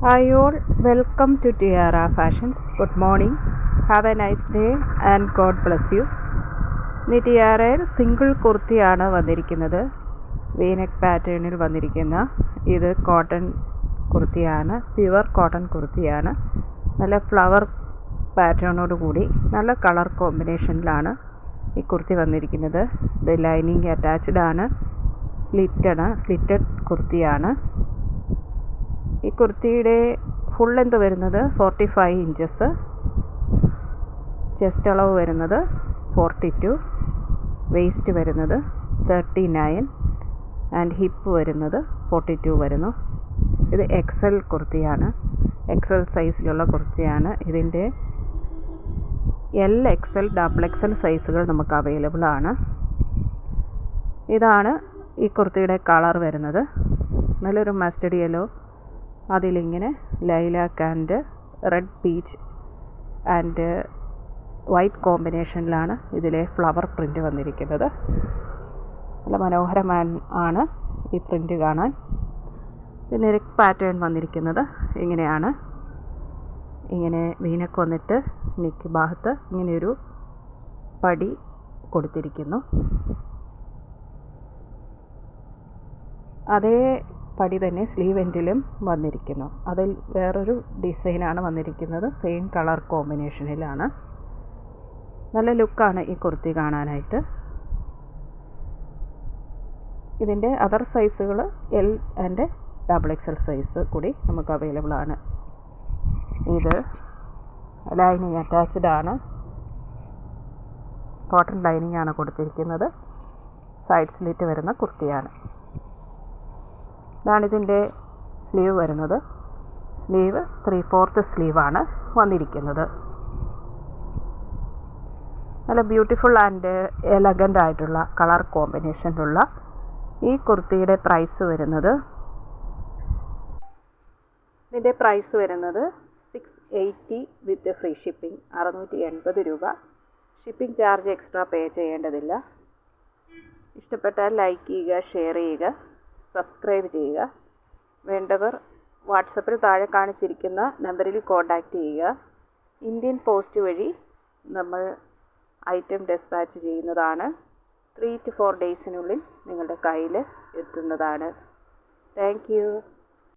Hi all, welcome to Tiara Fashions. Good morning. Have a nice day and God bless you. ഇന്ന് ടിയാറയിൽ single കുർത്തിയാണ് വന്നിരിക്കുന്നത്. V-neck പാറ്റേണിൽ വന്നിരിക്കുന്ന ഇത് കോട്ടൺ കുർത്തിയാണ്. പ്യുവർ കോട്ടൺ കുർത്തിയാണ്. നല്ല ഫ്ലവർ പാറ്റേണോട് കൂടി നല്ല കളർ കോമ്പിനേഷനിലാണ് ഈ കുർത്തി വന്നിരിക്കുന്നത്. ഇത് ലൈനിങ് അറ്റാച്ച്ഡ് ആണ്. സ്ലിറ്റഡ് കുർത്തിയാണ്. ഈ കുർത്തിയുടെ ഫുൾ ലെന്ത് വരുന്നത് 45 ഇഞ്ചസ്, ചെസ്റ്റ് അളവ് വരുന്നത് 42, വേസ്റ്റ് വരുന്നത് 39 ആൻഡ് ഹിപ്പ് വരുന്നത് 42 വരുന്നു. ഇത് എക്സൽ കുർത്തിയാണ്. എക്സൽ സൈസിലുള്ള കുർത്തിയാണ്. ഇതിൻ്റെ XL, XXL സൈസുകൾ നമുക്ക് അവൈലബിൾ ആണ്. ഇതാണ് ഈ കുർത്തിയുടെ കളർ വരുന്നത്. നല്ലൊരു മസ്റ്റർഡ് യെല്ലോ, അതിലിങ്ങനെ lilac and red peach and white കോമ്പിനേഷനിലാണ് ഇതിലെ ഫ്ലവർ പ്രിൻ്റ് വന്നിരിക്കുന്നത്. നല്ല മനോഹരമാണ് ഈ പ്രിൻ്റ് കാണാൻ. പിന്നെ നെക്ക് പാറ്റേൺ വന്നിരിക്കുന്നത് ഇങ്ങനെയാണ്. ഇങ്ങനെ വീനക്ക് വന്നിട്ട് നെക്ക് ഭാഗത്ത് ഇങ്ങനെയൊരു പടി കൊടുത്തിരിക്കുന്നു. അതേ പടി തന്നെ സ്ലീവ് എൻഡിലും വന്നിരിക്കുന്നു. അതിൽ വേറൊരു ഡിസൈനാണ് വന്നിരിക്കുന്നത്. സെയിം കളർ കോമ്പിനേഷനിലാണ്. നല്ല ലുക്കാണ് ഈ കുർത്തി കാണാനായിട്ട്. ഇതിൻ്റെ അതർ സൈസുകൾ L ആൻഡ് XXL സൈസ് കൂടി നമുക്ക് അവൈലബിൾ ആണ്. ഇത് ലൈനിങ് അറ്റാച്ച്ഡ് ആണ്. കോട്ടൺ ലൈനിങ് ആണ് കൊടുത്തിരിക്കുന്നത്. സൈഡ് സ്ലിറ്റ് വരുന്ന കുർത്തിയാണ്. ഇതാണ് ഇതിൻ്റെ സ്ലീവ് വരുന്നത്. സ്ലീവ് 3/4 സ്ലീവാണ് വന്നിരിക്കുന്നത്. നല്ല ബ്യൂട്ടിഫുൾ ആൻഡ് എലഗൻ്റ് ആയിട്ടുള്ള കളർ കോമ്പിനേഷനിലുള്ള ഈ കുർത്തിയുടെ പ്രൈസ് വരുന്നത് 680 വിത്ത് ഫ്രീ ഷിപ്പിംഗ്, 680 രൂപ. ഷിപ്പിംഗ് ചാർജ് എക്സ്ട്രാ പേ ചെയ്യേണ്ടതില്ല. ഇഷ്ടപ്പെട്ടാൽ ലൈക്ക് ചെയ്യുക, ഷെയർ ചെയ്യുക, സബ്സ്ക്രൈബ് ചെയ്യുക. വേണ്ടവർ വാട്സപ്പിൽ താഴെ കാണിച്ചിരിക്കുന്ന നമ്പറിൽ കോൺടാക്റ്റ് ചെയ്യുക. ഇന്ത്യൻ പോസ്റ്റ് വഴി നമ്മൾ ഐറ്റം ഡെസ്പാച്ച് ചെയ്യുന്നതാണ്. 3 to 4 ഡേയ്സിനുള്ളിൽ നിങ്ങളുടെ കയ്യിൽ എത്തുന്നതാണ്. Thank you.